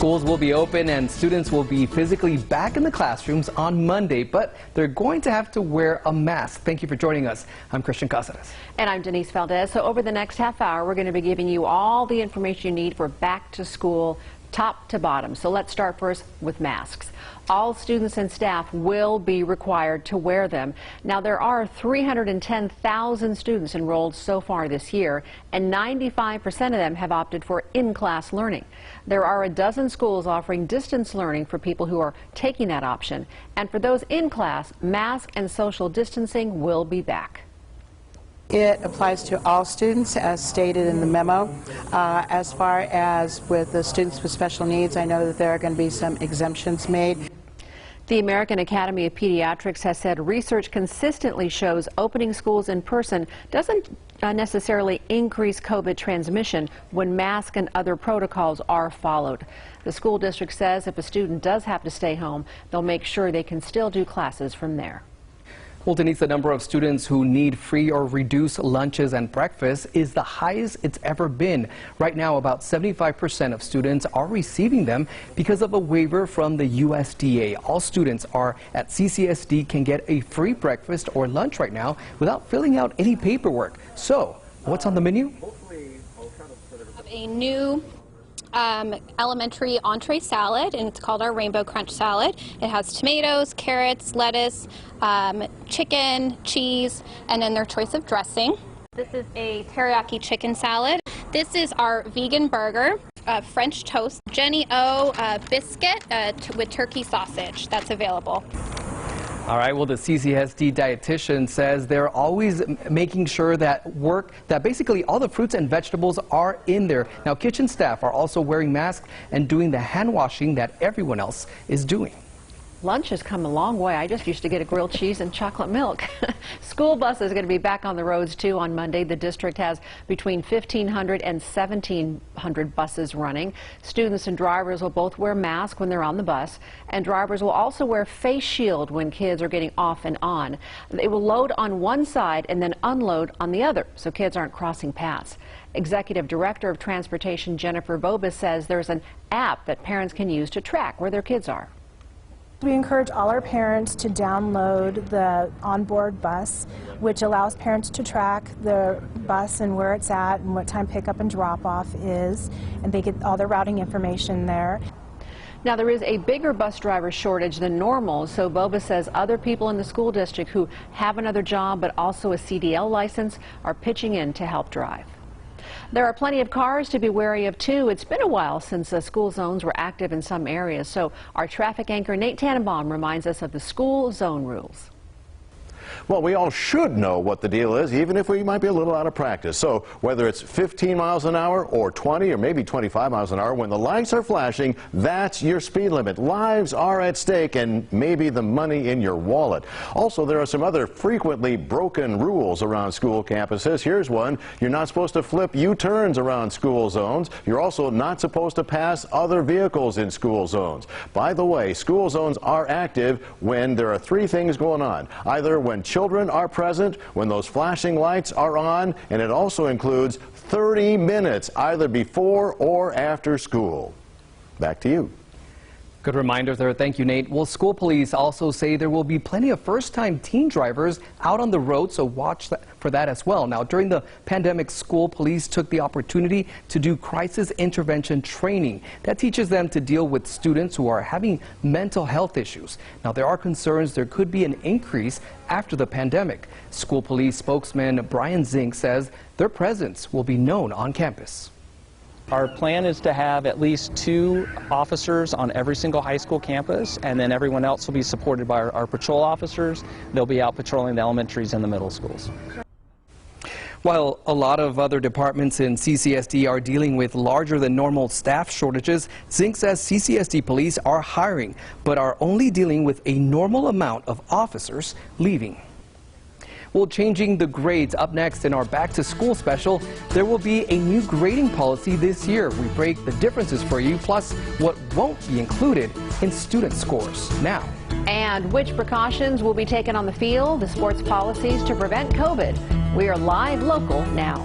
Schools will be open and students will be physically back in the classrooms on Monday, but they're going to have to wear a mask. Thank you for joining us. I'm Christian CAZARES. And I'm Denise Valdez. So over the next half hour, we're going to be giving you all the information you need for back to school, top to bottom. So let's start first with masks. All students and staff will be required to wear them. Now, there are 310,000 students enrolled so far this year, and 95% of them have opted for in-class learning. There are a dozen schools offering distance learning for people who are taking that option. And for those in class, mask and social distancing will be back. It applies to all students, as stated in the memo. As far as with the students with special needs, I know that there are going to be some exemptions made. The American Academy of Pediatrics has said research consistently shows opening schools in person doesn't necessarily increase COVID transmission when masks and other protocols are followed. The school district says if a student does have to stay home, they'll make sure they can still do classes from there. Well, Denise, the number of students who need free or reduced lunches and breakfast is the highest it's ever been. Right now, about 75% of students are receiving them because of a waiver from the USDA. All students are at CCSD can get a free breakfast or lunch right now without filling out any paperwork. So, what's on the menu? A new elementary entree salad, and it's called our Rainbow Crunch salad. It has tomatoes, carrots, lettuce, chicken, cheese, and then their choice of dressing. This is a teriyaki chicken salad. This is our vegan burger, French toast, Jenny O biscuit with turkey sausage that's available. All right, well, the CCSD dietitian says they're always making sure that basically all the fruits and vegetables are in there. Now, kitchen staff are also wearing masks and doing the hand washing that everyone else is doing. Lunch has come a long way. I just used to get a grilled cheese and chocolate milk. School buses are going to be back on the roads, too, on Monday. The district has between 1,500 and 1,700 buses running. Students and drivers will both wear masks when they're on the bus, and drivers will also wear face shield when kids are getting off and on. They will load on one side and then unload on the other, so kids aren't crossing paths. Executive Director of Transportation Jennifer Bobas says there's an app that parents can use to track where their kids are. We encourage all our parents to download the onboard bus, which allows parents to track the bus and where it's at and what time pickup and drop-off is, and they get all their routing information there. Now, there is a bigger bus driver shortage than normal, so Boba says other people in the school district who have another job but also a CDL license are pitching in to help drive. There are plenty of cars to be wary of, too. It's been a while since school zones were active in some areas, so our traffic anchor Nate Tannenbaum reminds us of the school zone rules. Well, we all should know what the deal is, even if we might be a little out of practice. So whether it's 15 miles an hour or 20 or maybe 25 miles an hour, when the lights are flashing, that's your speed limit. Lives are at stake and maybe the money in your wallet. Also, there are some other frequently broken rules around school campuses. Here's one. You're not supposed to flip U-turns around school zones. You're also not supposed to pass other vehicles in school zones. By the way, school zones are active when there are three things going on. Either when children are present, when those flashing lights are on, and it also includes 30 minutes either before or after school. Back to you. Good reminder there. Thank you, Nate. Well, school police also say there will be plenty of first-time teen drivers out on the road, so watch for that as well. Now, during the pandemic, school police took the opportunity to do crisis intervention training. That teaches them to deal with students who are having mental health issues. Now, there are concerns there could be an increase after the pandemic. School police spokesman Brian Zink says their presence will be known on campus. Our plan is to have at least 2 officers on every single high school campus, and then everyone else will be supported by our patrol officers. They'll be out patrolling the elementaries and the middle schools. While a lot of other departments in CCSD are dealing with larger than normal staff shortages, Zink says CCSD police are hiring, but are only dealing with a normal amount of officers leaving. Well, changing the grades up next in our Back to School special. There will be a new grading policy this year. We break the differences for you, plus what won't be included in student scores. Now. And which precautions will be taken on the field, the sports policies to prevent COVID. We are live local now.